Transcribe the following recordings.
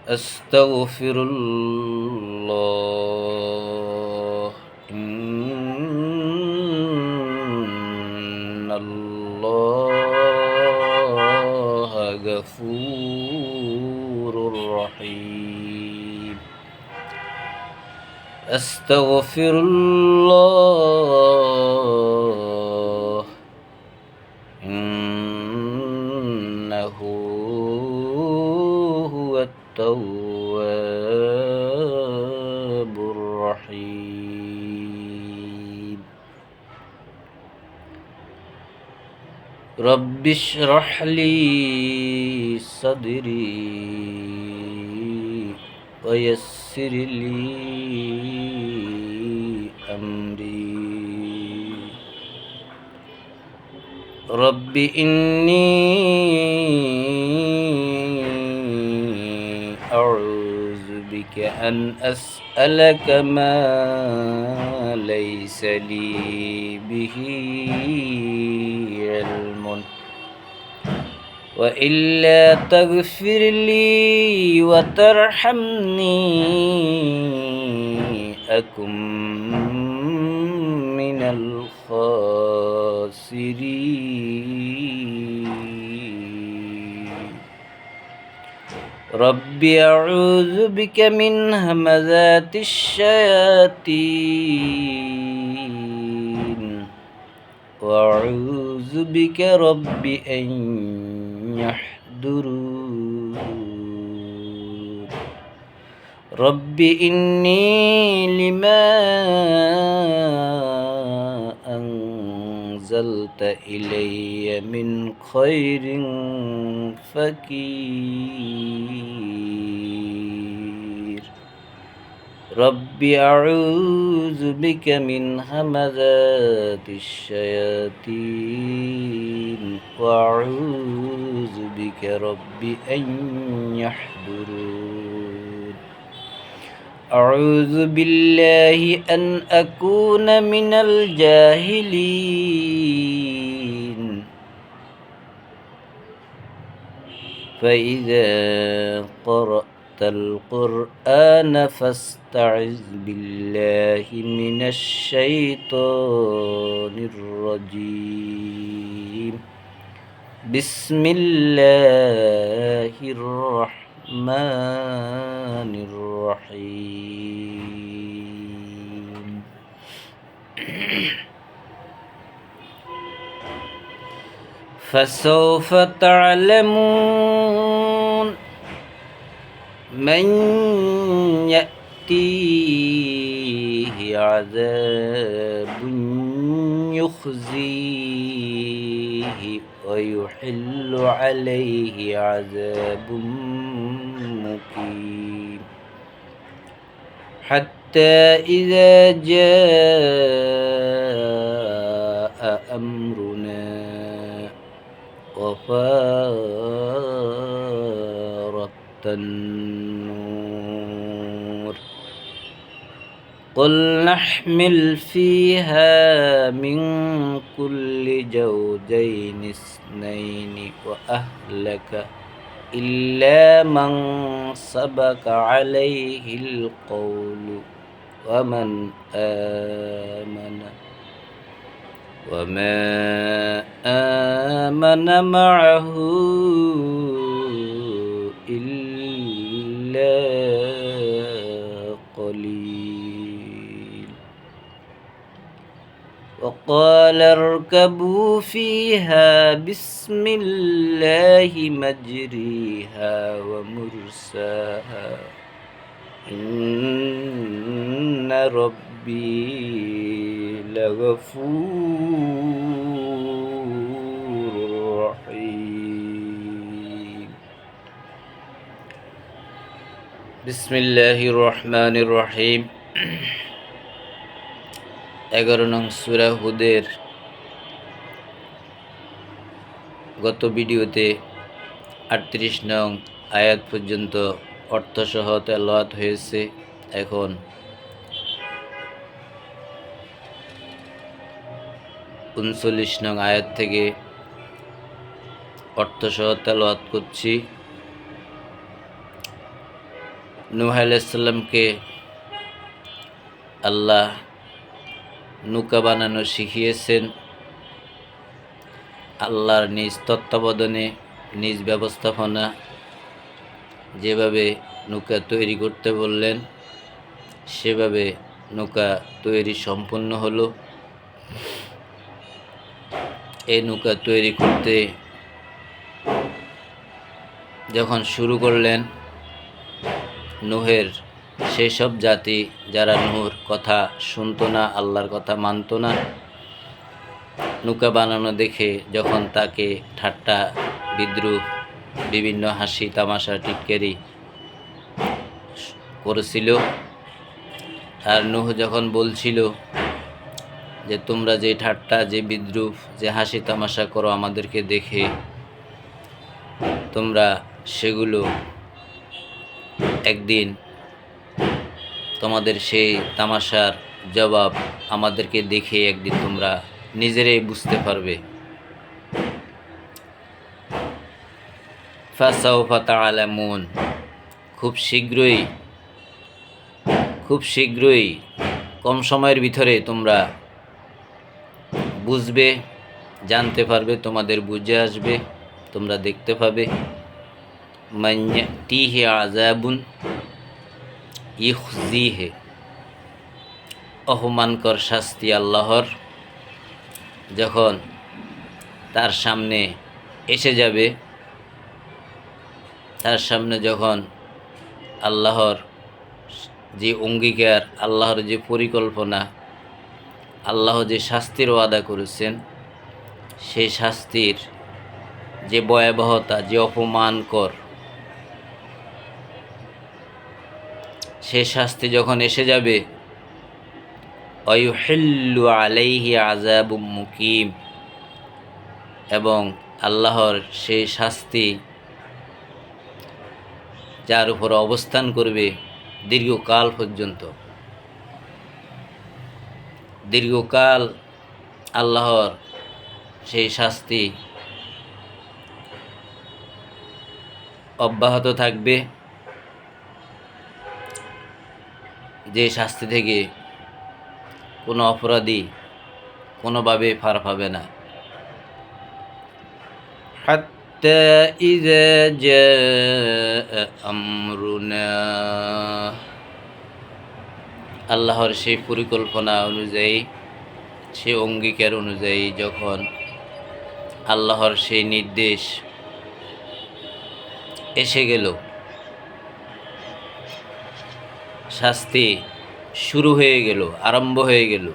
أستغفر الله إن الله غفور رحيم أستغفر الله إنه هو التواب الرحيم رب اشرح لي صدري ويسر لي أمري رب إني أعوذ بك أن أسألك ما ليس لي به علم وإلا تغفر لي وترحمني أكن من الخاسرين رب أعوذ بك من همزات الشياطين وأعوذ بك رب أن يحضرون رب إني لما أنزلت إلي من خير فقير رب أعوذ بك من همزات الشياطين وأعوذ بك رب أن يحضرون أعوذ بالله أن أكون من الجاهلين فإذا قرأت القرآن فاستعذ بالله من الشيطان الرجيم بسم الله الرحمن الرحيم فسوف تعلمون من يأتيه عذاب يخزيه ويحل عليه عذاب مقيم حتى إذا جاء أمرنا وفارت النور قل نحمل فيها من كل زوجين اثنين وأهلك إلا من سبق عليه القول ومن آمن وما آمن معه إلا قليل وقال اركبوا فيها بسم الله مجريها ومرساها إن ربي لغفور رحيم بسم الله الرحمن الرحيم 11 নং সূরা হুদের গত ভিডিওতে 38 নং আয়াত পর্যন্ত অর্থসহ তেলাওয়াত হয়েছে। এখন 39 নং আয়াত থেকে অর্থসহ তেলাওয়াত করছি। নূহ আলাইহিস সালামকে আল্লাহ নৌকা বানানো শিখিয়েছেন। আল্লাহর নিজ তত্ত্বাবধানে, নিজ ব্যবস্থাপনা যেভাবে নৌকা তৈরি করতে বললেন সেভাবে নৌকা তৈরি সম্পূর্ণ হলো। এই নৌকা তৈরি করতে যখন শুরু করলেন, নূহের সেই সব জাতি যারা নূহর কথা শুনতো না, আল্লাহর কথা মানত না, নৌকা বানানো দেখে যখন তাকে ঠাট্টা বিদ্রুপ বিভিন্ন হাসি তামাশা টিটকারি করেছিল, আর নূহ যখন বলছিল যে তোমরা যে ঠাট্টা, যে বিদ্রুপ, যে হাসি তামাশা করো আমাদেরকে দেখে, তোমরা সেগুলো একদিন তোমাদের সেই তামাশার জবাব আমাদেরকে দেখে একদিন তোমরা নিজেরাই বুঝতে পারবে। ফাসাউফা তাআলামুন, খুব শীঘ্রই কম সময়ের ভিতরে তোমরা বুঝবে, জানতে পারবে, তোমাদের বুঝে আসবে, তোমরা দেখতে পাবে। মান ইয়াতিহি আযাবুন ইখজিহি, অপমানকর শাস্তি আল্লাহর যখন তার সামনে এসে যাবে, তার সামনে যখন আল্লাহর যে অঙ্গীকার, আল্লাহর যে পরিকল্পনা, আল্লাহ যে শাস্তির ওয়াদা করেছেন, সেই শাস্তির যে ভয়াবহতা, যে অপমানকর, সেই শাস্তি যখন এসে যাবে, ওয়ায়ুহিল্লু আলাইহি আযাবুম মুকিম, এবং আল্লাহর সেই শাস্তি যার উপর অবস্থান করবে দীর্ঘকাল পর্যন্ত। দীর্ঘকাল আল্লাহর সেই শাস্তি অব্যাহত থাকবে, যে শাস্তি থেকে কোনো অপরাধী কোনোভাবে পার পাবে না। হাত্তা ইযা জাআ আমরুনা, আল্লাহর সেই পরিকল্পনা অনুযায়ী, সেই অঙ্গীকার অনুযায়ী যখন আল্লাহর সেই নির্দেশ এসে গেল, শাস্তি শুরু হয়ে গেল, আরম্ভ হয়ে গেল।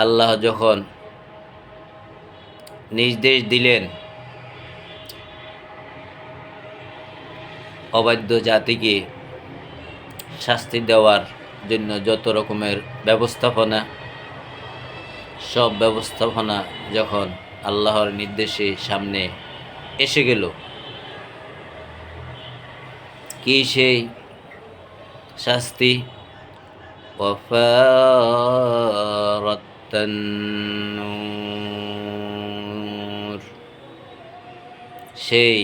আল্লাহ যখন নির্দেশ দিলেন অবাধ্য জাতিকে শাস্তি দেওয়ার জন্য, যত রকমের ব্যবস্থাপনা, সব ব্যবস্থাপনা যখন আল্লাহর নির্দেশে সামনে এসে গেল, কি সেই শাস্তি? ওয়াফারাত তান্নূর, সেই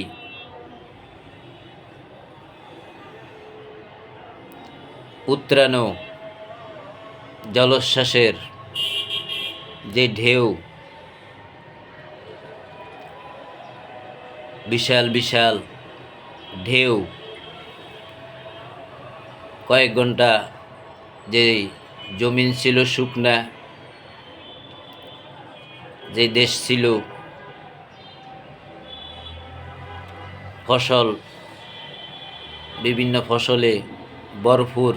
উত্রানো জলোচ্ছ্বাসের যে ঢেউ, বিশাল বিশাল ঢেউ, কয়েক ঘন্টা যে জমিন ছিল শুকনা, যে দেশ ছিল ফসল, বিভিন্ন ফসলে ভরপুর,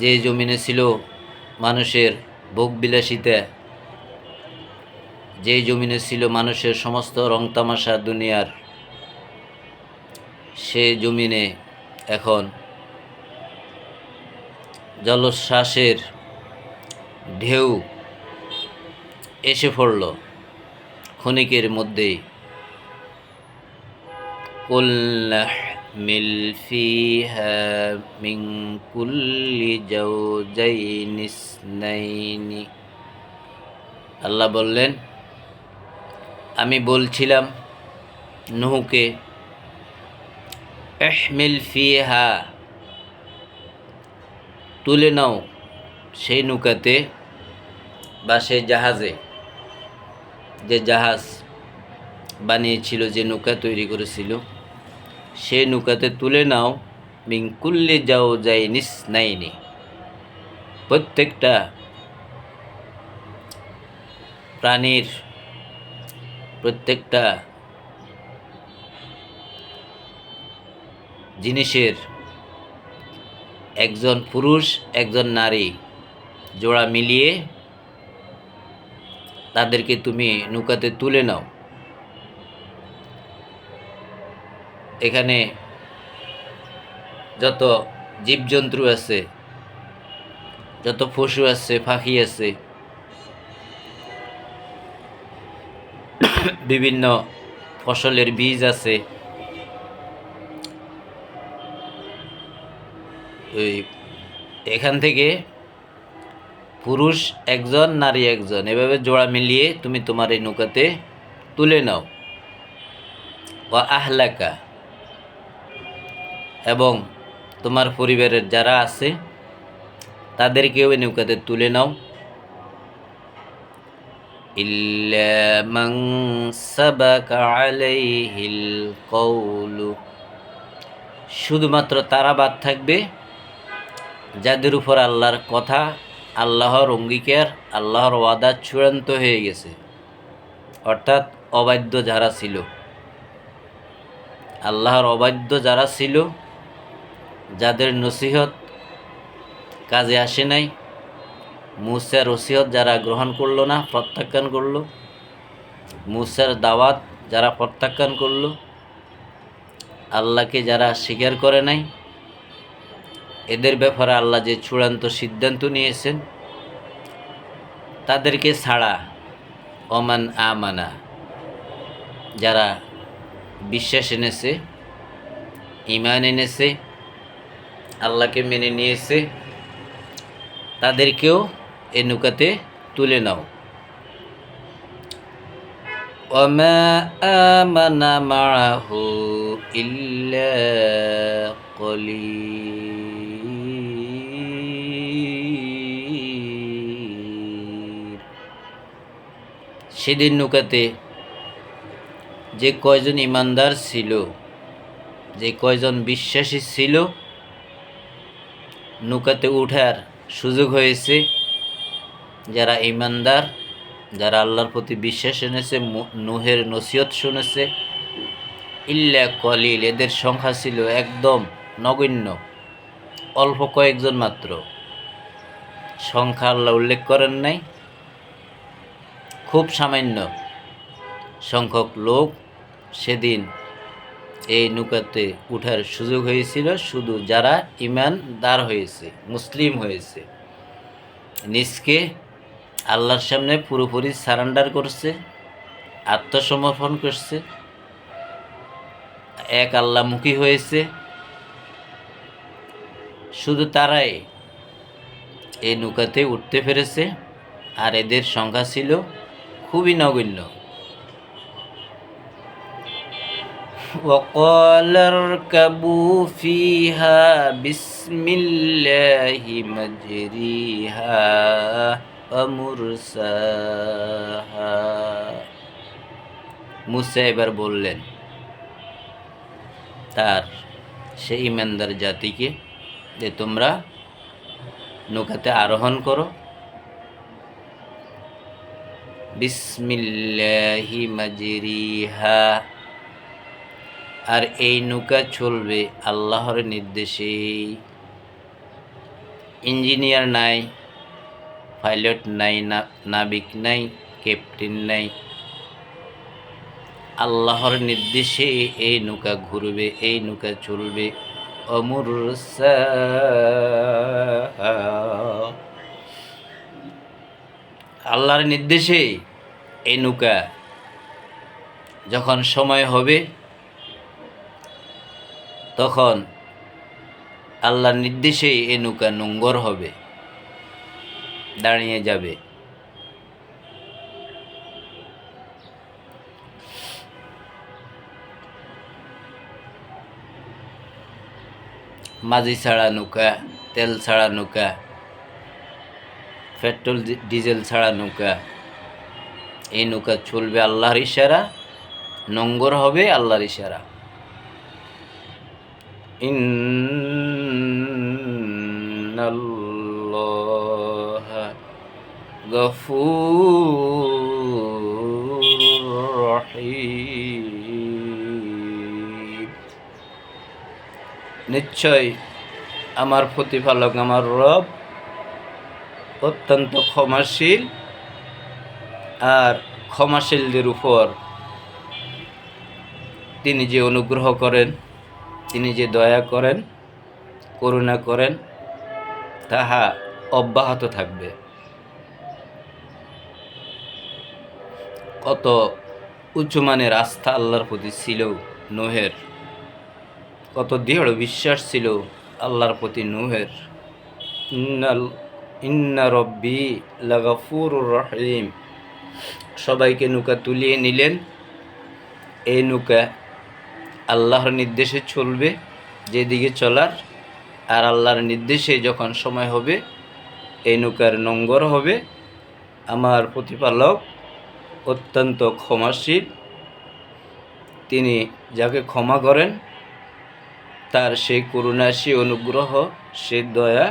যে জমিনে ছিল মানুষের ভোগবিলাসিতা, যে জমিনে ছিল মানুষের সমস্ত রং তামাশা দুনিয়ার, সে জমিনে এখন জলোচ্ছ্বাসের ঢেউ এসে পড়ল ক্ষণিকের মধ্যেই। কুল নাহমিল ফিহা মিন কুল্লি জাওজাইন ইসনাইনি, আল্লাহ বললেন আমি বলছিলাম নুহকে ইহমিল ফিহা, তুলে নাও সেই নৌকাতে বা সেই জাহাজে, যে জাহাজ বানিয়েছিল, যে নৌকা তৈরি করেছিল, সেই নৌকাতে তুলে নাও মিন কুল্লি জাওজাইনি ইসনাইনি, প্রত্যেকটা প্রাণীর, প্রত্যেকটা জিনিসের একজন পুরুষ একজন নারী জোড়া মিলিয়ে তাদেরকে তুমি নৌকাতে তুলে নাও। এখানে যত জীবজন্তু আছে, যত পশু আছে, পাখি আছে, বিভিন্ন ফসলের বীজ আছে, এখান থেকে পুরুষ একজন নারী একজন এভাবে জোড়া মিলিয়ে তুমি তোমার এই নৌকাতে তুলে নাও। ওয়া আহলাকা, এবং তোমার পরিবারের যারা আছে তাদেরকেও এই নৌকাতে তুলে নাও। ইল্লা মান সাবাকা আলাইহিল কওলু, শুধুমাত্র তারা বাদ থাকবে যাদের উপর আল্লাহর কথা, আল্লাহর অঙ্গীকার, আল্লাহর ওয়াদা চূড়ান্ত হয়ে গেছে, অর্থাৎ অবাধ্য যারা ছিল, আল্লাহর অবাধ্য যারা ছিল, যাদের নসিহত কাজে আসে নাই, মুসার ওসিয়ত যারা গ্রহণ করলো না, প্রত্যাখ্যান করলো, মুসার দাওয়াত যারা প্রত্যাখ্যান করলো, আল্লাহকে যারা স্বীকার করে নাই, এদের ব্যাপারে আল্লাহ যে চূড়ান্ত সিদ্ধান্ত নিয়েছেন, তাদেরকে ছাড়া ওমান আমানা, যারা বিশ্বাস এনেছে, ঈমান এনেছে, আল্লাহকে মেনে নিয়েছে, তাদেরকেও এই নৌকাতে তুলে নাও। ওমা আমানা মাআহু ইল্লা কলিল, সেদিন নৌকাতে যে কয়জন ইমানদার ছিল, যে কয়জন বিশ্বাসী ছিল, নৌকাতে উঠার সুযোগ হয়েছে, যারা ইমানদার, যারা আল্লাহর প্রতি বিশ্বাস এনেছে, নূহের নসিহত শুনেছে, ইল্লা কলিল, এদের সংখ্যা ছিল একদম নগণ্য, অল্প কয়েকজন মাত্র। সংখ্যা আল্লাহ উল্লেখ করেন নাই, খুব সামান্য সংখ্যক লোক সেদিন এই নৌকাতে উঠার সুযোগ হয়েছিল, শুধু যারা ঈমানদার হয়েছে, মুসলিম হয়েছে, নিজকে আল্লাহর সামনে পুরোপুরি সারেন্ডার করছে, আত্মসমর্পণ করছে, এক আল্লাহমুখী হয়েছে, শুধু তারাই এই নৌকাতে উঠতে পেরেছে। আর এদের সংখ্যা ছিল খুবই নগণ্য। وقال اركبوا فيها بسم الله مجريها ومرساها, মুসা এবার বললেন তার সেই ইমানদার জাতিকে যে তোমরা নৌকাতে আরোহণ করো, বিসমিল্লাহি মাজরিহা, আর এই নৌকা চলবে আল্লাহর নির্দেশে। ইঞ্জিনিয়ার নাই, পাইলট নাই, নাবিক নাই, ক্যাপ্টেন নাই, আল্লাহর নির্দেশে এই নৌকা ঘুরবে, এই নৌকা চলবে। আল্লাহর নির্দেশে এই নৌকা যখন সময় হবে, তখন আল্লাহর নির্দেশেই এই নৌকা নোঙ্গর হবে, দাঁড়িয়ে যাবে। মাঝি ছাড়া নৌকা, তেল ছাড়া নৌকা, পেট্রোল ডিজেল ছাড়া নৌকা। এই নৌকা চলবে আল্লাহর ইশারা, নোঙ্গর হবে আল্লাহর ইশারা। ইন্নাল্লাহা গফুরুর রহিম। নিশ্চয় আমার প্রতিপালক আমার রব অত্যন্ত ক্ষমাশীল, আর ক্ষমাশীলদের উপর তিনি যে অনুগ্রহ করেন, তিনি যে দয়া করেন, করুণা করেন, তাহা অব্যাহত থাকবে। কত উচ্চমানের আস্থা আল্লাহর প্রতি ছিল নূহের, কত দৃঢ় বিশ্বাস ছিল আল্লাহর প্রতি নূহের। ইন্না রব্বি লাগাফুরুর রহিম। সবাইকে নৌকা তুলিয়ে নিলেন। এই নৌকা আল্লাহর নির্দেশে চলবে, যেদিকে চলার, আর আল্লাহর নির্দেশে যখন সময় হবে এই নৌকার নোঙ্গর হবে। আমার প্রতিপালক অত্যন্ত ক্ষমাশীল, তিনি যাকে ক্ষমা করেন তার সেই করুণা, সেই অনুগ্রহ, সেই দয়া,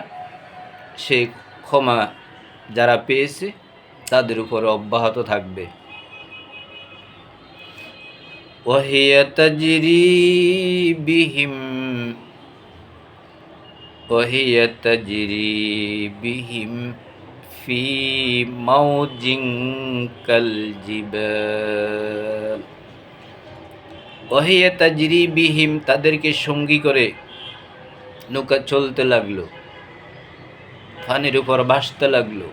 সেই ক্ষমা যারা পেয়েছে তাদের উপরে অব্যাহত থাকবে। ওয়াহিয়া তাজরি বিহিম ফি মাউজিন কাল জিবাল। ওয়াহিয়া তাজরি বিহিম, তাদেরকে সঙ্গী করে নৌকা চলতে লাগলো, পানির উপর ভাসতে লাগলো।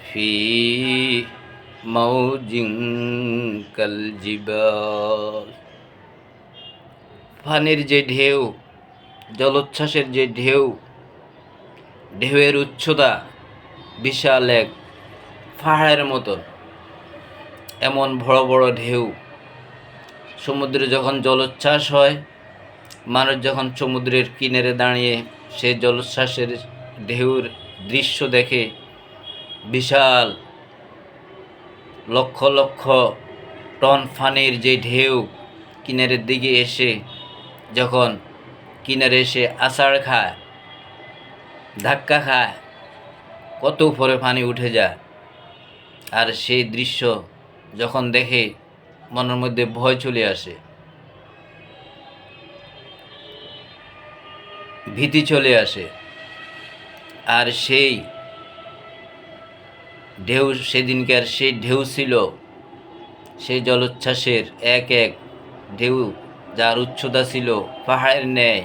ফি মাউজিন কাল জিবাল, পানির যে ঢেউ, জলোচ্ছ্বাসের যে ঢেউ, ঢেউয়ের উচ্চতা বিশাল এক পাহাড়ের মতন। এমন বড় বড় ঢেউ। সমুদ্রে যখন জলোচ্ছ্বাস হয়, মানুষ যখন সমুদ্রের কিনারে দাঁড়িয়ে সেই জলোচ্ছ্বাসের ঢেউর দৃশ্য দেখে, বিশাল লক্ষ লক্ষ টন পানির যে ঢেউ কিনারের দিকে এসে, যখন কিনারে এসে আছাড় খায়, ধাক্কা খায়, কত উপরে পানি উঠে যায়। আর সেই দৃশ্য যখন দেখে মনের মধ্যে ভয় চলে আসে, ভীতি চলে আসে। আর সেই ঢেউ, সেদিনকার সেই ঢেউ ছিল সেই জলোচ্ছ্বাসের এক এক ঢেউ, যার উচ্চতা ছিল পাহাড়ের ন্যায়।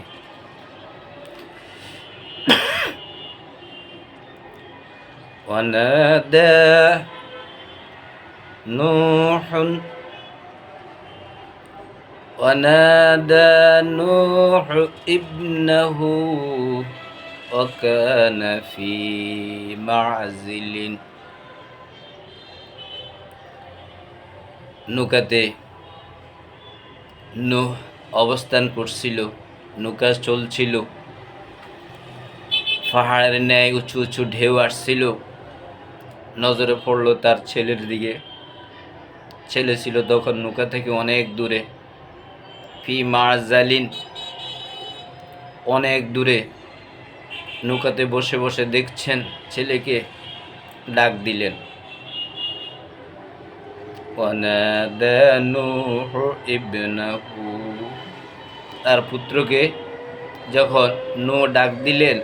ওয়ানাদা নূহ ইবনাহু ওয়া কানা ফি মা'জিলিন। নৌকাতে নূহ অবস্থান করছিল, নৌকা চলছিল, পাহাড়ের ন্যায় উঁচু উঁচু ঢেউ আসছিল। নজরে পড়ল তার ছেলের দিকে। ছেলে ছিল তখন নৌকা থেকে অনেক দূরে, ফি মা'জালিন, অনেক দূরে। নৌকাতে বসে বসে দেখছেন, ছেলেকে ডাক দিলেন। ওয়ানাদা নূহ ইবনাহু, তার পুত্রকে যখন নূহ ডাক দিলেন,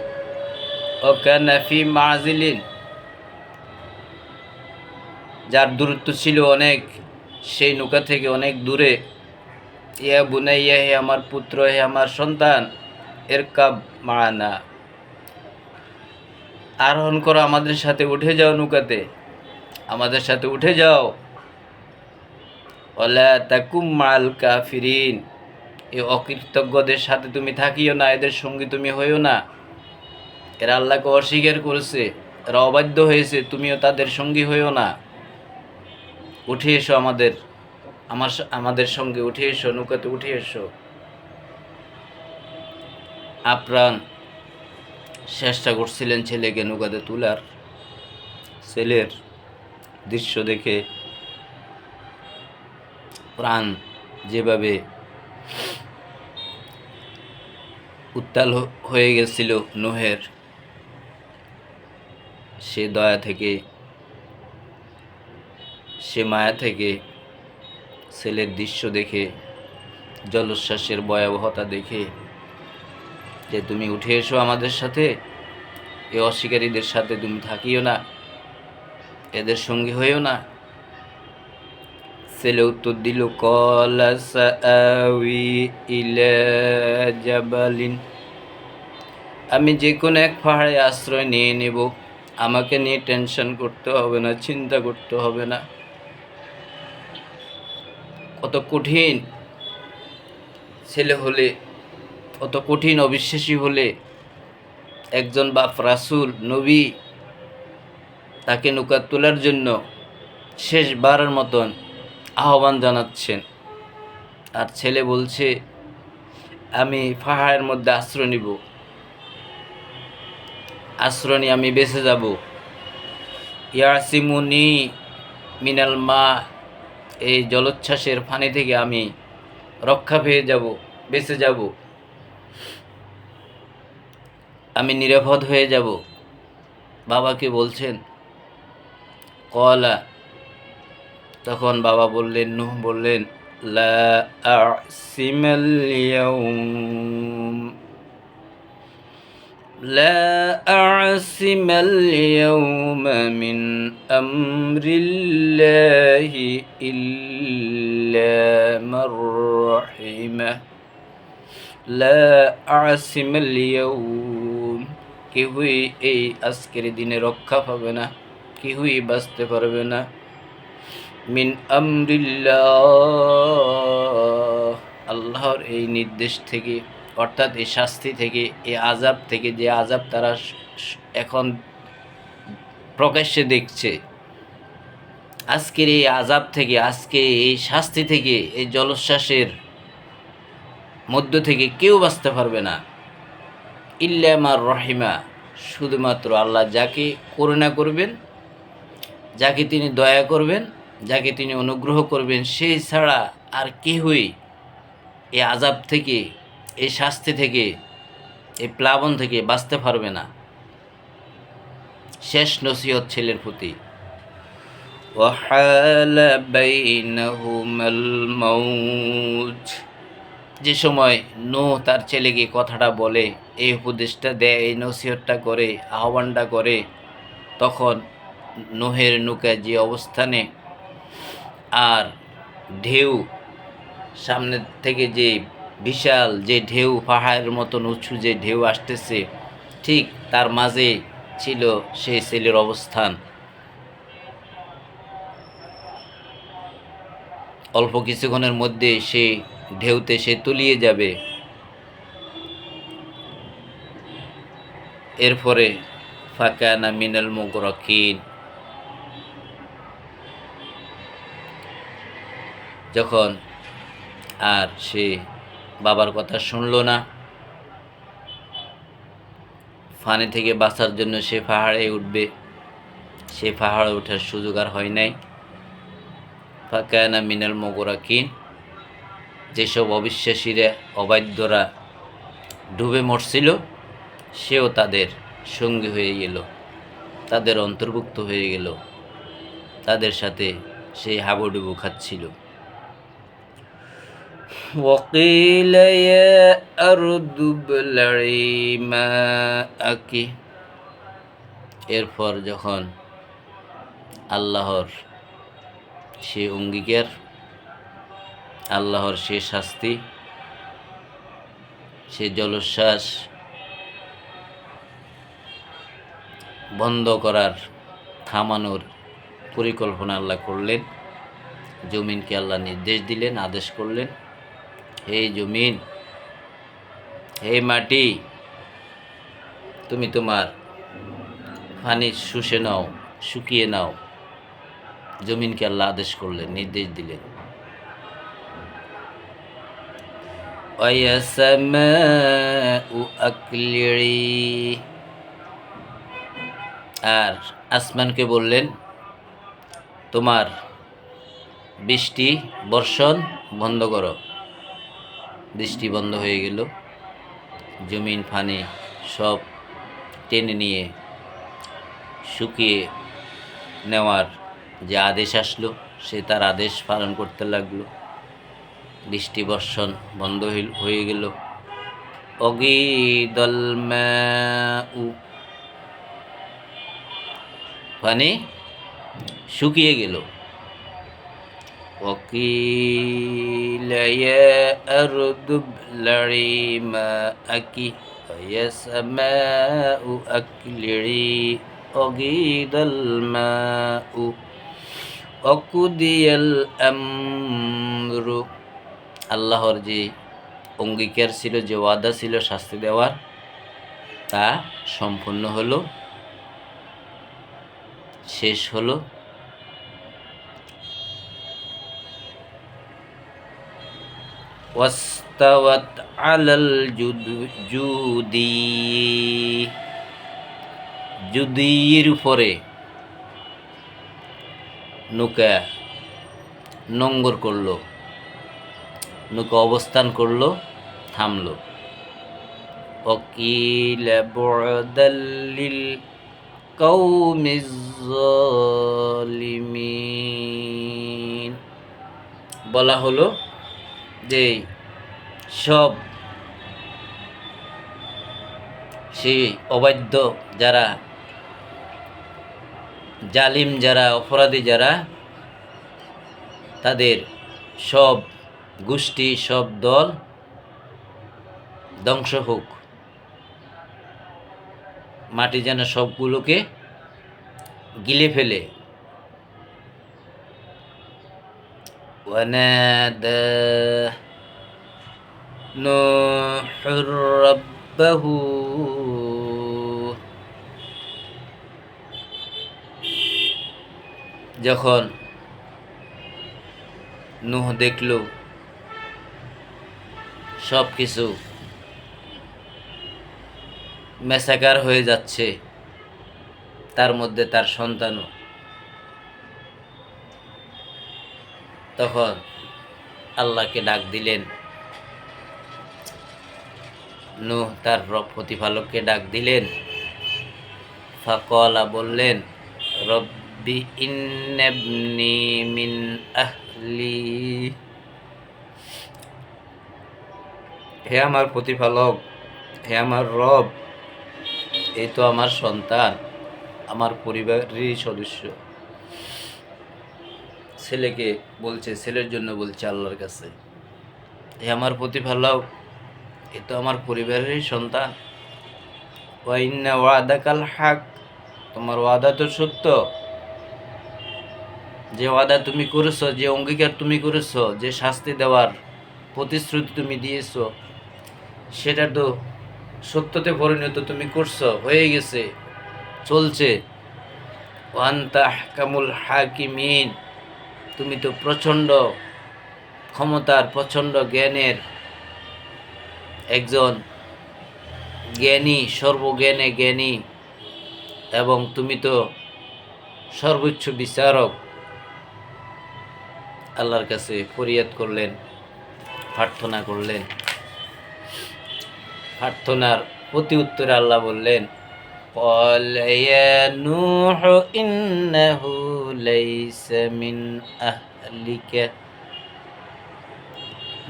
ওয়া কানা ফি মা'জিলিন, যার দূরত্ব ছিল অনেক, সেই নৌকা থেকে অনেক দূরে। ইয়া বুনাইয়া, হে আমার পুত্র, হে আমার সন্তান, ইরকাব মা'ানা, আরোহণ করো, আমাদের সাথে উঠে যাও, নৌকাতে আমাদের সাথে উঠে যাও। ওয়ালা তাকুম মা'আল কাফিরিন, এই অকৃতজ্ঞদের সাথে তুমি থাকিও না, এদের সঙ্গী তুমি হইও না। এরা আল্লাহকে অস্বীকার করেছে, এরা অবাধ্য হয়েছে, তুমিও তাদের সঙ্গী হইও না। উঠে এসো আমাদের আমাদের সঙ্গে উঠে এসো, নৌকাতে উঠে এসো। আপ্রাণ চেষ্টা করছিলেন ছেলেকে নৌকাতে তোলার। ছেলের দৃশ্য দেখে প্রাণ যেভাবে উত্তাল হয়ে গেছিল নূহের, সে দয়া থেকে, সে মায়া থেকে, ছেলের দৃশ্য দেখে, জলোচ্ছ্বাসের ভয়াবহতা দেখে, যে তুমি উঠে এসো আমাদের সাথে, এ অস্বীকারীদের সাথে তুমি থাকিও না, এদের সঙ্গী হইও না। ছেলে উত্তর দিল, ক্বালা সাআওয়ি ইলা জাবালিন, আমি যে কোনো এক পাহাড়ে আশ্রয় নিয়ে নেব, আমাকে নিয়ে টেনশন করতে হবে না, চিন্তা করতে হবে না। কত কঠিন ছেলে হলে, কত কঠিন অবিশ্বাসী হলে একজন বাপ রাসূল নবী তাকে নৌকা তোলার জন্য শেষবারের মতন আহ্বান জানাচ্ছেন, আর ছেলে বলছে আমি পাহাড়ের মধ্যে আশ্রয় নিব, আশ্রয় নিয়ে আমি বেঁচে যাব। ইয়াসিমুনি মিনাল মা, এই জলোচ্ছ্বাসের পানি থেকে আমি রক্ষা পেয়ে যাব, বেঁচে যাব, আমি নিরাপদ হয়ে যাব। বাবাকে বলছেন। ক্বালা, তখন বাবা বললেন, নূহ বললেন, লা আ'সিমাল ইয়াউম, লা আ'সিমাল ইয়াউমা মিন আমরিল্লাহি ইল্লা মান রাহিমা, লা আ'সিমাল ইয়াউম, কেউই এই আজকের দিনে রক্ষা পাবে না, কেউই বাঁচতে পারবে না। মিন আমরিল্লাহ, আল্লাহর এই নির্দেশ থেকে, অর্থাৎ এই শাস্তি থেকে, এই আযাব থেকে, যে আযাব তারা এখন প্রকাশ্যে দেখছে, আজকের এই আযাব থেকে, আজকে এই শাস্তি থেকে, এই জলোচ্ছ্বাসের মধ্য থেকে কেউ বাঁচতে পারবে না। ইল্লা মার রহিমা, শুধুমাত্র আল্লাহ যাকে করুণা করবেন, যাকে তিনি দয়া করবেন, যাকে তিনি অনুগ্রহ করবেন, সেই ছাড়া আর কেউই এই আযাব থেকে, এই শাস্তি থেকে, এই প্লাবন থেকে বাঁচতে পারবে না। শেষ নসিহত ছেলের প্রতি। ওয়াহালা বাইনাহুমাল মাউজ, যে সময় নূহ তার ছেলেকে কথাটা বলে, এই উপদেশটা দেয়, এই নসিহতটা করে, আহ্বানটা করে, তখন নূহের নৌকা যে অবস্থানে, আর ঢেউ সামনে থেকে যে বিশাল যে ঢেউ, পাহাড়ের মতন উঁচু যে ঢেউ আসতেছে, ঠিক তার মাঝে ছিল সেই ছেলের অবস্থান। অল্প কিছুক্ষণের মধ্যে সে ঢেউতে সে তলিয়ে যাবে। এরপরে ফাকানা মিনাল মুগরাকিন, যখন আর সে বাবার কথা শুনল না, পানি থেকে বাঁচার জন্য সে পাহাড়ে উঠবে, সে পাহাড়ে ওঠার সুযোগ আর হয় নাই। ফাকানা মিনাল মুগরাকিন, যেসব অবিশ্বাসীরা, অবাধ্যরা ডুবে মরছিল, সেও তাদের সঙ্গী হয়ে গেল, তাদের অন্তর্ভুক্ত হয়ে গেল, তাদের সাথে সেই হাবুডুবু খাচ্ছিল। وقيل يا أرض ابلعي ماءك, এরপর যখন আল্লাহর সে অঙ্গীকার, আল্লাহর সে শাস্তি, সে জলোচ্ছ্বাস বন্ধ করার, থামানোর পরিকল্পনা আল্লাহ করলেন। জমিনকে আল্লাহ নির্দেশ দিলেন, আদেশ করলেন, হে জমিন, হে মাটি, তুমি তোমার পানি শুষে নাও, শুকিয়ে নাও। জমিনকে আল্লাহ আদেশ করলেন, নির্দেশ দিলেন। ওয়া সামাউ আকলিড়ি, আর আসমানকে বললেন তোমার বৃষ্টি বর্ষণ বন্ধ করো। বৃষ্টি বন্ধ হয়ে গেল, জমিন পানি সব টেনে নিয়ে শুকিয়ে নেওয়ার যে আদেশ আসলো, সে তার আদেশ পালন করতে লাগলো। বৃষ্টি বর্ষণ বন্ধ হয়ে গেল। অগিদল মাউ, পানি শুকিয়ে গেল। وقيل يا أرض ابلعي ماءك ويا سماء أقلعي وغيض الماء وقضي الأمر। আল্লাহর যে অঙ্গীকার ছিল, যে ওয়াদা ছিল শাস্তি দেওয়ার, তা সম্পূর্ণ হলো, শেষ হলো। ওয়াস্তাওয়াত আলাল জুদি, জুদির উপরে নৌকা নোঙ্গর করলো, নৌকা অবস্থান করলো, থামলো। ওয়াকিল বু'দাল লিল কওমিজ জালিমিন, বলা হলো যে সব সেই অবাধ্য যারা, জালিম যারা, অপরাধী যারা, তাদের সব গোষ্ঠী, সব দল ধ্বংস হোক। মাটি যেন সবগুলোকে গিলে ফেলে। ওয়ানাদা নূহুর রাব্বাহু, যখন নূহ দেখল সব কিছু মেসাকার হয়ে যাচ্ছে, তার মধ্যে তার সন্তানও, তখন আল্লাহকে ডাক দিলেন। নূহ তার প্রতিপালককে ডাক দিলেন। ফাকালা, বললেন, রব্বি ইন্নাবনি মিন আহলি, হে আমার প্রতিপালক, হে আমার রব, এই তো আমার সন্তান, আমার পরিবারেরই সদস্য। ছেলেকে বলছে, ছেলের জন্য বলছে আল্লাহর কাছে, হে আমার প্রতিপালক, এ তো আমার পরিবারেরই সন্তান। ওয়া ইন্না ওয়াদাকাল হক, তোমার ওয়াদা তো সত্য। যে ওয়াদা তুমি করেছো, যে অঙ্গীকার তুমি করেছো, যে শাস্তি দেওয়ার প্রতিশ্রুতি তুমি দিয়েছো, সেটা তো সত্যতে পরিণত তুমি করছো, হয়ে গেছে, চলছে। ওয়া আনতা আহকামুল হাকিমিন, তুমি তো প্রচণ্ড ক্ষমতার, প্রচণ্ড জ্ঞানের একজন জ্ঞানী, সর্বজ্ঞানে জ্ঞানী, এবং তুমি তো সর্বোচ্চ বিচারক। আল্লাহর কাছে ফরিয়াদ করলেন, প্রার্থনা করলেন। প্রার্থনার প্রতি উত্তরে আল্লাহ বললেন, قال يا نوح إنه ليس من أهلك,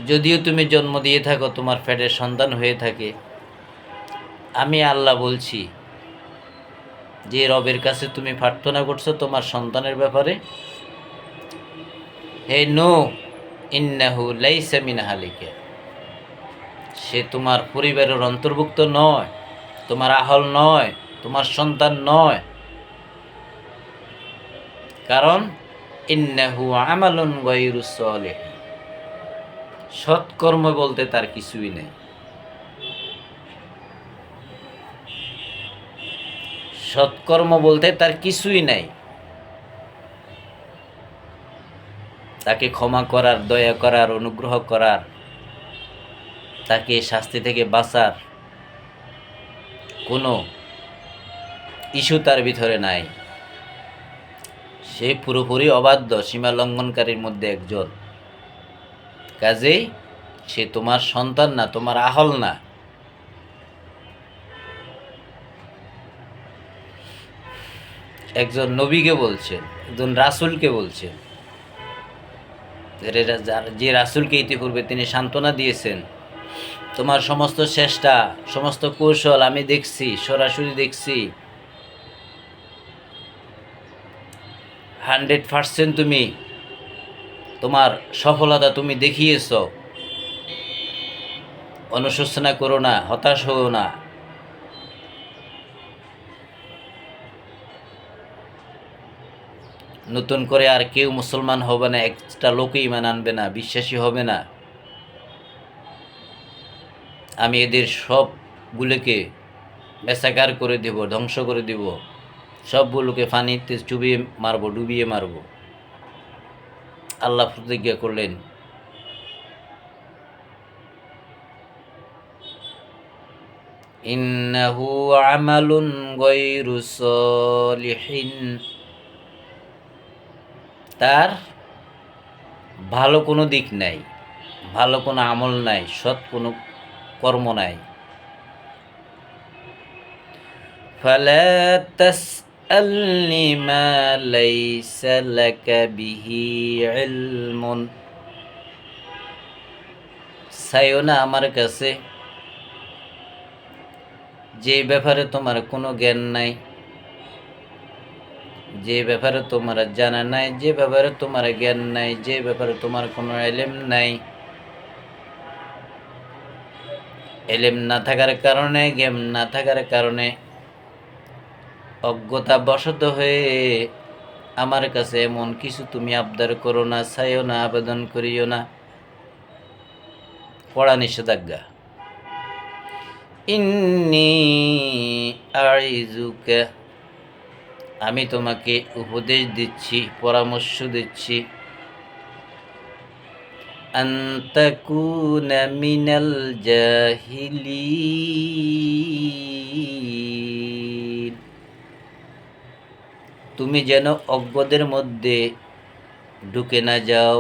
যদিও তুমি জন্ম দিয়ে থাকো, তোমার পেটের সন্তান হয়ে থাকে, আমি আল্লাহ বলছি যে রবের কাছে তুমি প্রার্থনা করছো তোমার সন্তানের ব্যাপারে, হে নূহ, ইন্নাহু লাইসা মিন আহলিকা, সে তোমার পরিবারের অন্তর্ভুক্ত নয়, তোমার আহল নয়, তোমার সন্তান নয়। কারণ ইন্নাহু আমালুন গায়রু সালিহ, সৎকর্ম বলতে তার কিছুই নেই। সৎকর্ম বলতে তার কিছুই নাই। তাকে ক্ষমা করার, দয়া করার, অনুগ্রহ করার তাকে শাস্তি থেকে বাঁচার কোনো ইস্যু তার ভিতরে নাই। সে পুরোপুরি অবাধ্য, সীমা লঙ্ঘনকারীর মধ্যে একজন। কাজেই সে তোমার সন্তান না, তোমার আহল না। একজন নবীকে বলছেন, একজন রাসূলকে বলছেন, যে রাসূলকে ইতিপূর্বে তিনি সান্ত্বনা দিয়েছেন, তোমার সমস্ত চেষ্টা, সমস্ত কৌশল আমি দেখছি, সরাসরি দেখছি, 100% তুমি তোমার সফলতা তুমি দেখিয়েছ। অনুশোচনা করো না, হতাশ হও না। নতুন করে আর কেউ মুসলমান হবে না, একটা লোকই ইমান আনবে না, বিশ্বাসী হবে না। আমি এদের সবগুলোকে মেসাকার করে দেব, ধ্বংস করে দেব, সবগুলোকে পানিতে চুবিয়ে মারব, ডুবিয়ে মারব। আল্লাহ প্রতিজ্ঞা করলেন। ইন্নাহু আমালুন গায়রু সালিহিন, তার ভালো কোনো দিক নাই, ভালো কোনো আমল নাই, সৎ কোনো কর্ম নাই। ফালা তাসআলনি মা লাইসা লাকা বিহি ইলমুন, চাইও না আমার কাছে যে ব্যাপারে তোমার কোনো জ্ঞান নাই, যে ব্যাপারে তোমার জানা নাই, যে ব্যাপারে তোমার জ্ঞান নাই, যে ব্যাপারে তোমার কোনো ইলম নাই। ইলম না থাকার কারণে, জ্ঞান না থাকার কারণে, অজ্ঞতা বশত হয়ে আমার কাছে এমন কিছু তুমি আবদার করো না, চাইও না, আবেদন করিও না। পড়া নিষেধাজ্ঞা। ইন্নী আইযুকা, আমি তোমাকে উপদেশ দিচ্ছি, পরামর্শ দিচ্ছি, আন তাকুনা মিনাল জাহিলিন, তুমি যেন অজ্ঞদের মধ্যে ঢুকে না যাও,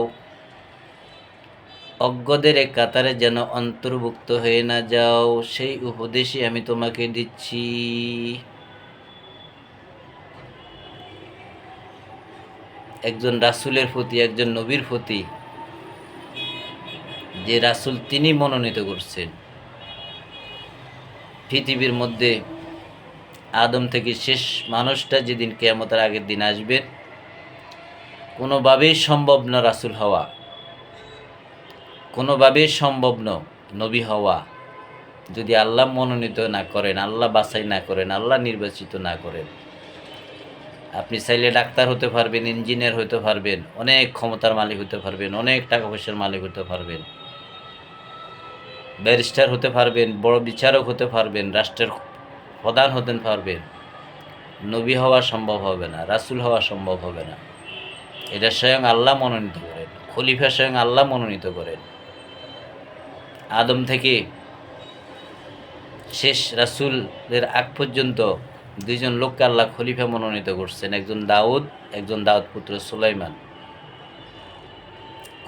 অজ্ঞদের এক কাতারে যেন অন্তর্ভুক্ত হয়ে না যাও, সেই উপদেশই আমি তোমাকে দিচ্ছি। একজন রাসূলের প্রতি, একজন নবীর প্রতি, যে রাসূল তিনি মনোনীত করছেন, পৃথিবীর মধ্যে আদম থেকে শেষ মানুষটা যেদিন কিয়ামতের আগের দিন আসবে, কোনোভাবেই সম্ভব না রাসূল হওয়া, কোনোভাবেই সম্ভব নবী হওয়া, যদি আল্লাহ মনোনীত না করেন, আল্লাহ বাছাই না করেন, আল্লাহ নির্বাচিত না করেন। আপনি চাইলে ডাক্তার হতে পারবেন, ইঞ্জিনিয়ার হতে পারবেন, অনেক ক্ষমতার মালিক হতে পারবেন, অনেক টাকা পয়সার মালিক হতে পারবেন, ব্যারিস্টার হতে পারবেন, বড় বিচারক হতে পারবেন, রাষ্ট্রের প্রধান হতে পারবেন, নবী হওয়া সম্ভব হবে না, রাসূল হওয়া সম্ভব হবে না। এটা স্বয়ং আল্লাহ মনোনীত করেন, খলিফা স্বয়ং আল্লাহ মনোনীত করেন। আদম থেকে শেষ রাসূলের আগ পর্যন্ত দুইজন লোককে আল্লাহ খলিফা মনোনীত করছেন, একজন দাউদ, একজন দাউদ পুত্র সুলাইমান।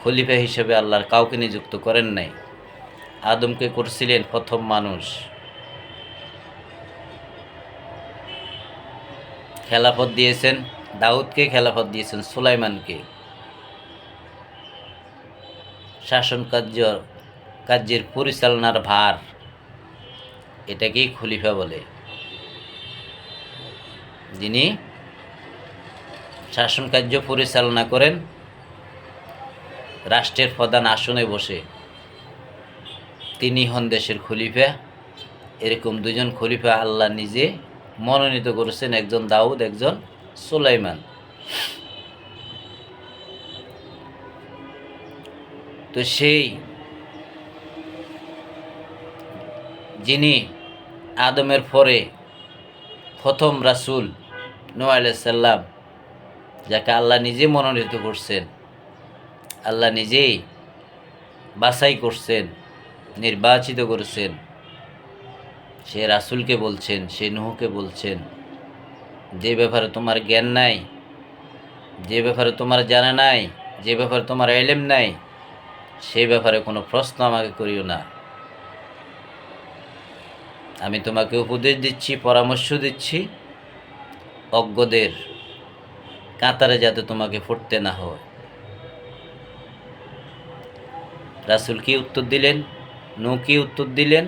খলিফা হিসেবে আল্লাহর কাউকে নিযুক্ত করেন নাই। আদমকে করছিলেন প্রথম মানুষ, খেলাফত দিয়েছেন দাউদকে, খেলাফত দিয়েছেন সুলাইমানকে। শাসন কার্যের পরিচালনার ভার, এটাকেই খলিফা বলে। যিনি শাসন কার্য পরিচালনা করেন রাষ্ট্রের প্রধান আসনে বসে, তিনি হন দেশের খলিফা। এরকম দুজন খলিফা আল্লাহ নিজে মনোনীত করেছেন, একজন দাউদ, একজন সুলাইমান। তো সেই যিনি আদমের পরে প্রথম রাসূল নূহ আলাইহিস সালাম, যাকে আল্লাহ নিজে মনোনীত করছেন, আল্লাহ নিজেই বাছাই করছেন, নির্বাচিত করেছেন, সে রাসূলকে বলছেন, সে নূহকে বলছেন, যে ব্যাপারে তোমার জ্ঞান নাই, যে ব্যাপারে তোমার জানা নাই, যে ব্যাপারে তোমার ইলম নাই, সেই ব্যাপারে কোনো প্রশ্ন আমাকে করিও না। আমি তোমাকে উপদেশ দিচ্ছি, পরামর্শ দিচ্ছি, অজ্ঞদের কাতারে যাতে তোমাকে পড়তে না হয়। রাসূল কি উত্তর দিলেন? নূহ কি উত্তর দিলেন?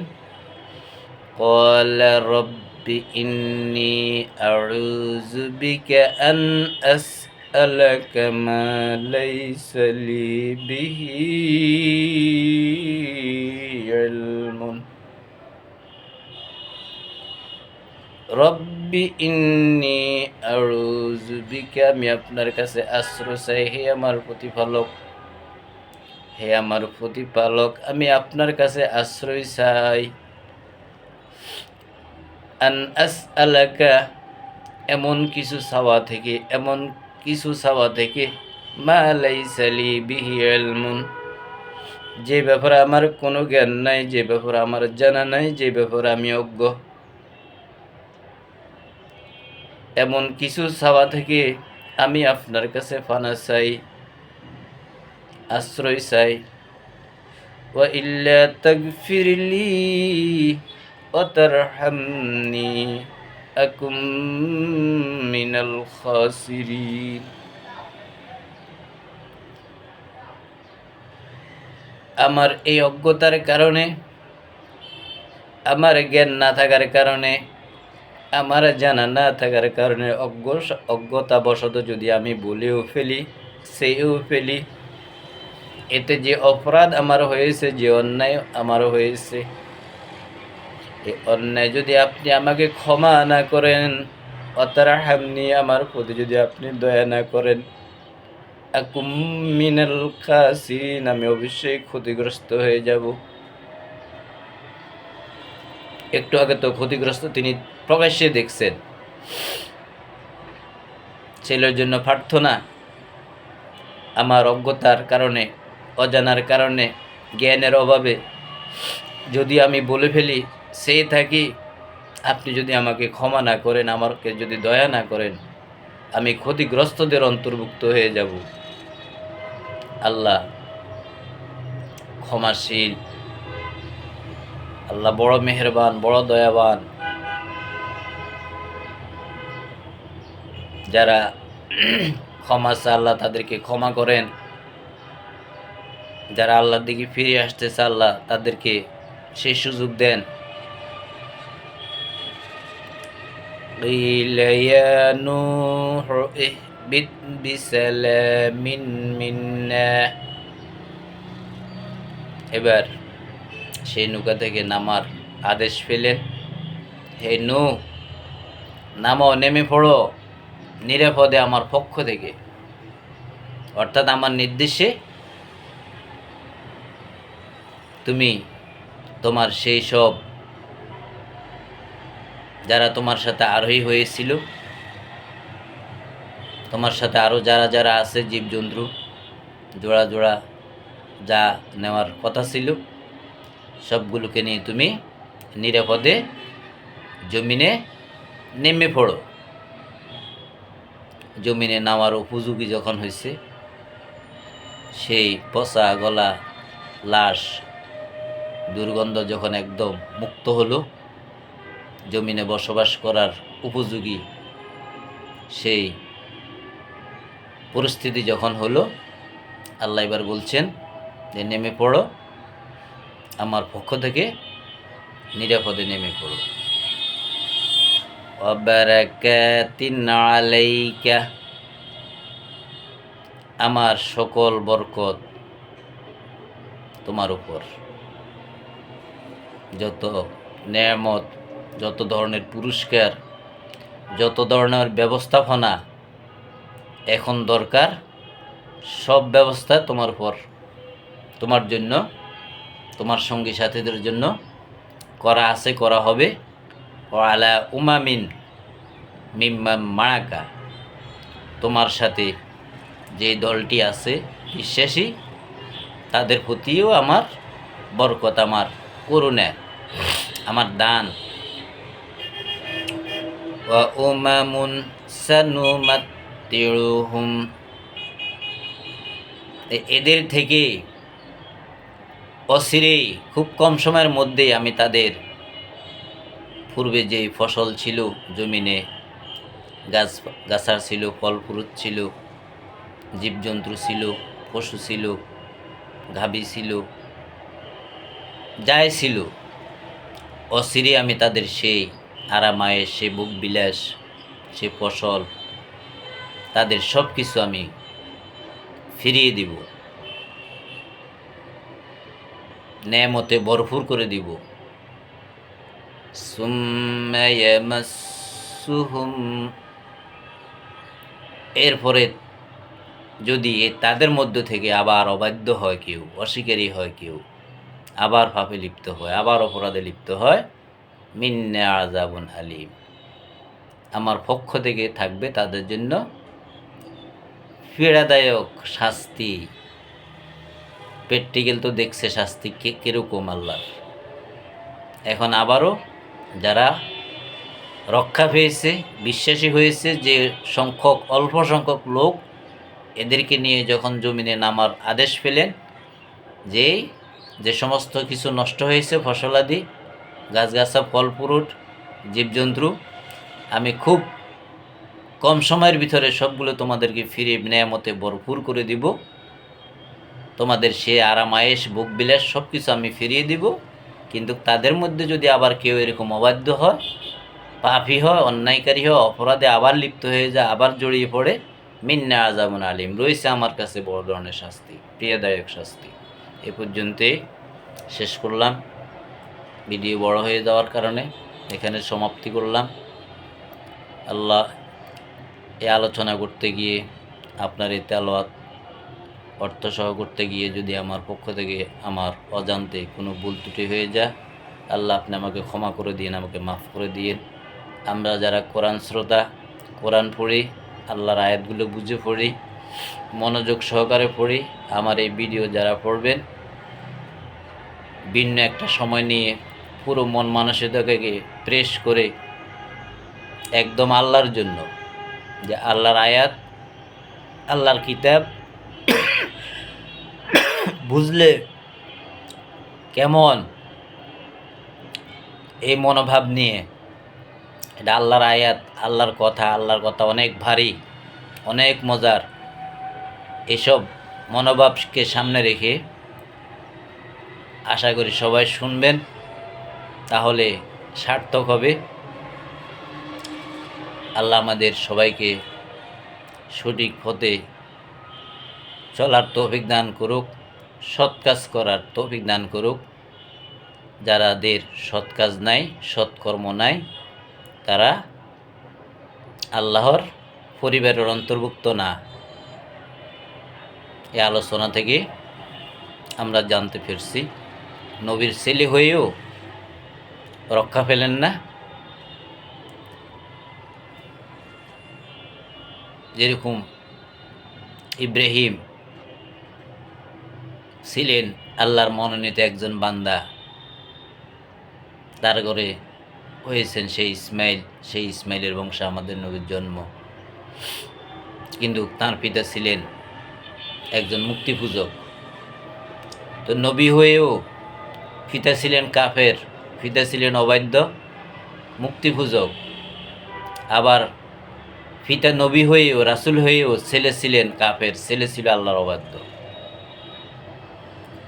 ক্বালা রব্বি ইন্নী আউযু বিকা আন আসআলাকা মা লাইসা লি বিহি ইলমুন। রব্বি ইন্নী আউযু বিকা, আমি আপনার কাছে আশ্রয় চাই, হে আমার প্রতিপালক, হে আমার প্রতিপালক, আমি আপনার কাছে আশ্রয় চাই। আন আসআলাকা, এমন কিছু চাওয়া থেকে, এমন কিছু চাওয়া থেকে, মা লাইসা লি বিহি ইলমুন, যে ব্যাপারে আমার কোনো জ্ঞান নাই, যে ব্যাপারে আমার জানা নাই, যে ব্যাপারে আমি অজ্ঞ, এমন কিছু চাওয়া থেকে আমি আপনার কাছে ফানা চাই, আশ্রয় চাই। ওয়া ইল্লা তাগফিরলি ওয়া তারহামনি আকুম মিনাল খাসিরিন। আমার এই অজ্ঞতার কারণে, আমার জ্ঞান না থাকার কারণে, আমার জানা না থাকার কারণে, অজ্ঞতাবশত যদি আমি বলেও ফেলি, সেও ফেলি, এতে যে অপরাধ আমার হয়েছে, যে অন্যায় আমার হয়েছে, এই অন্যায় যদি আপনি আমাকে ক্ষমা না করেন, অতারহামনি, আমার প্রতি যদি আপনি দয়া না করেন, আকুম মিনাল খাসিরিন, আমি অবশ্যই ক্ষতিগ্রস্ত হয়ে যাব। একটু আগে তো ক্ষতিগ্রস্ত তিনি প্রকাশ্যে দেখছেন। ছেলের জন্য প্রার্থনা, আমার অজ্ঞতার কারণে, অজানার কারণে, জ্ঞানের অভাবে যদি আমি বলে ফেলি, সেই থাকি, আপনি যদি আমাকে ক্ষমা না করেন, আমাকে যদি দয়া না করেন, আমি ক্ষতিগ্রস্তদের অন্তর্ভুক্ত হয়ে যাব। আল্লাহ ক্ষমাশীল, আল্লাহ বড় মেহেরবান, বড় দয়াবান। যারা ক্ষমা চায় আল্লাহ তাদেরকে ক্ষমা করেন, যারা আল্লাহর দিকে ফিরে আসতেছে আল্লাহ তাদেরকে সেই সুযোগ দেন। قيل يا نوح اهبط بسلام منا, এবার সেই নৌকা থেকে নামার আদেশ পেলেন। হে নূহ, নামো, নেমে পড়ো নিরাপদে আমার পক্ষ থেকে, অর্থাৎ আমার নির্দেশে তুমি তোমার সেই সব যারা তোমার সাথে আরোহী হয়েছিল, তোমার সাথে আরও যারা যারা আছে, জীবজন্তু, জোড়া জোড়া যা নেওয়ার কথা ছিল, সবগুলোকে নিয়ে তুমি নিরাপদে জমিনে নেমে পড়ো। জমিনে নামার উপযোগী যখন হয়েছে, সেই পচা গলা লাশ দুর্গন্ধ যখন একদম মুক্ত হলো, জমিনে বসবাস করার উপযোগী সেই পরিস্থিতি যখন হলো, আল্লাহ এবার বলছেন যে নেমে পড়ো, আমার পক্ষ থেকে নিরাপদে নেমে পড়ো। ওয়া বারাকাতিন আলাইকা, আমার সকল বরকত তোমার উপর, যত নেয়ামত, যত ধরনের পুরস্কার, যত ধরনের ব্যবস্থাপনা এখন দরকার, সব ব্যবস্থা তোমার উপর, তোমার জন্য, তোমার সঙ্গী সাথীদের জন্য করা আছে, করা হবে। ওয়ালা উমামিন মিম্মা মাআকা, তোমার সাথে যে দলটি আছে বিশ্বাসী, তাদের প্রতিও আমার বরকত, আমার করুণা, আমার দান। ওয়া উমামুন সানুমাত্তিউহুম, এদের থেকে অচিরেই খুব কম সময়ের মধ্যেই আমি তাদের পূর্বে যে ফসল ছিল, জমিনে গাছার ছিল, ফল ফ্রুট ছিল, জীবজন্তু ছিল, পশু ছিল, গাভী ছিল, যাই ছিল, অচিরে আমি তাদের সেই আরামায়েশ, সে বুক বিলাস, সে ফসল, তাদের সব কিছু আমি ফিরিয়ে দিব, নেয়ামতে ভরপুর করে দিব। সুম্মা ইয়ামাসসুহুম, এরপরে যদি তাদের মধ্য থেকে আবার অবাধ্য হয় কেউ, অস্বীকারী হয় কেউ, আবার পাপে লিপ্ত হয়, আবার অপরাধে লিপ্ত হয়, মিন্না আযাবুন আলীম, আমার পক্ষ থেকে থাকবে তাদের জন্য পীড়াদায়ক শাস্তি। প্র্যাকটিক্যাল তো দেখছে শাস্তি কিরকম আল্লাহর। এখন আবারও যারা রক্ষা পেয়েছে, বিশ্বাসী হয়েছে, যে সংখ্যক অল্প সংখ্যক লোক এদেরকে নিয়ে যখন জমিনে নামার আদেশ পেলেন, যে সমস্ত কিছু নষ্ট হয়েছে, ফসলাদি, গাছগাছা, ফল ফ্রুট, জীবজন্তু, আমি খুব কম সময়ের ভিতরে সবগুলো তোমাদেরকে ফিরে নেয়ামতে ভরপুর করে দিব, তোমাদের সে আরামায়েশ, বুক বিলাস সব কিছু আমি ফিরিয়ে দিব। কিন্তু তাদের মধ্যে যদি আবার কেউ এরকম অবাধ্য হয়, পাপী হয়, অন্যায়কারী হয়, অপরাধে আবার লিপ্ত হয়ে যায়, আবার জড়িয়ে পড়ে, মিন্না আযাবুন আলীম, রয়েছে আমার কাছে বড় ধরনের শাস্তি, প্রিয়দায়ক শাস্তি। এ পর্যন্তই শেষ করলাম। ভিডিও বড় হয়ে যাওয়ার কারণে এখানে সমাপ্তি করলাম। আল্লাহ, এই আলোচনা করতে গিয়ে, আপনার এই তেলাওয়াত অর্থসহ করতে গিয়ে যদি আমার পক্ষ থেকে আমার অজান্তে কোনো ভুল ত্রুটি হয়ে যায়, আল্লাহ আপনি আমাকে ক্ষমা করে দিন, আমাকে মাফ করে দিন। আমরা যারা কোরআন শ্রোতা, কোরআন পড়ি, আল্লাহর আয়াতগুলো বুঝে পড়ি, মনোযোগ সহকারে পড়ি, আমার এই ভিডিও যারা পড়বেন, ভিন্ন একটা সময় নিয়ে পুরো মন মানসিকতাকে প্রেস করে একদম আল্লাহর জন্য, যে আল্লাহর আয়াত, আল্লাহর কিতাব বুঝলে কেমন, এই মনোভাব নিয়ে, এটা আল্লাহর আয়াত, আল্লাহর কথা অনেক ভারী, অনেক মজার, এসব মনোভাবকে সামনে রেখে আশা করি সবাই শুনবেন, তাহলে সার্থক হবে। আল্লাহ আমাদের সবাইকে সঠিক পথে চলার তৌফিক দান করুক, সৎ কাজ করার তৌফিক দান করুক। যারাদের সৎ কাজ নাই, সৎকর্ম নাই, তারা আল্লাহর পরিবারের অন্তর্ভুক্ত না। এই আলোচনা থেকে আমরা জানতে পেরেছি, নবীর ছেলে হয়েও রক্ষা পেলেন না। যেরকম ইব্রাহিম ছিলেন আল্লাহর মনোনীত একজন বান্দা, তার ঘরে হয়েছেন সেই ইসমাইলের বংশে আমাদের নবীর জন্ম, কিন্তু তার পিতা ছিলেন একজন মুক্তিপূজক। তো নবী হয়েও পিতা ছিলেন কাফের, পিতা ছিলেন অবাধ্য মুক্তিপূজক। আবার পিতা নবী হয়েও, রাসূল হয়েও ছেলে ছিলেন কাফের, ছেলে ছিল আল্লাহর অবাধ্য।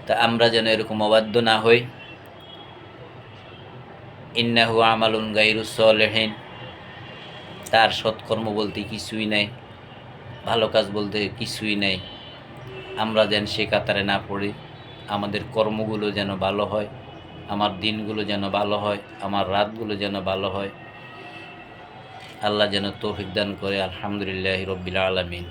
তা আমরা যেন এরকম অবাধ্য না হই। ইন্নাহু আমালুন গায়রুস সলিহিন, তার সৎকর্ম বলতে কিছুই নাই, ভালো কাজ বলতে কিছুই নাই। আমরা যেন সে কাতারে না পড়ি, আমাদের কর্মগুলো যেন ভালো হয়, আমার দিনগুলো যেন ভালো হয়, আমার রাতগুলো যেন ভালো হয়। আল্লাহ যেন তৌফিক দান করে। আলহামদুলিল্লাহি রাব্বিল আলামিন।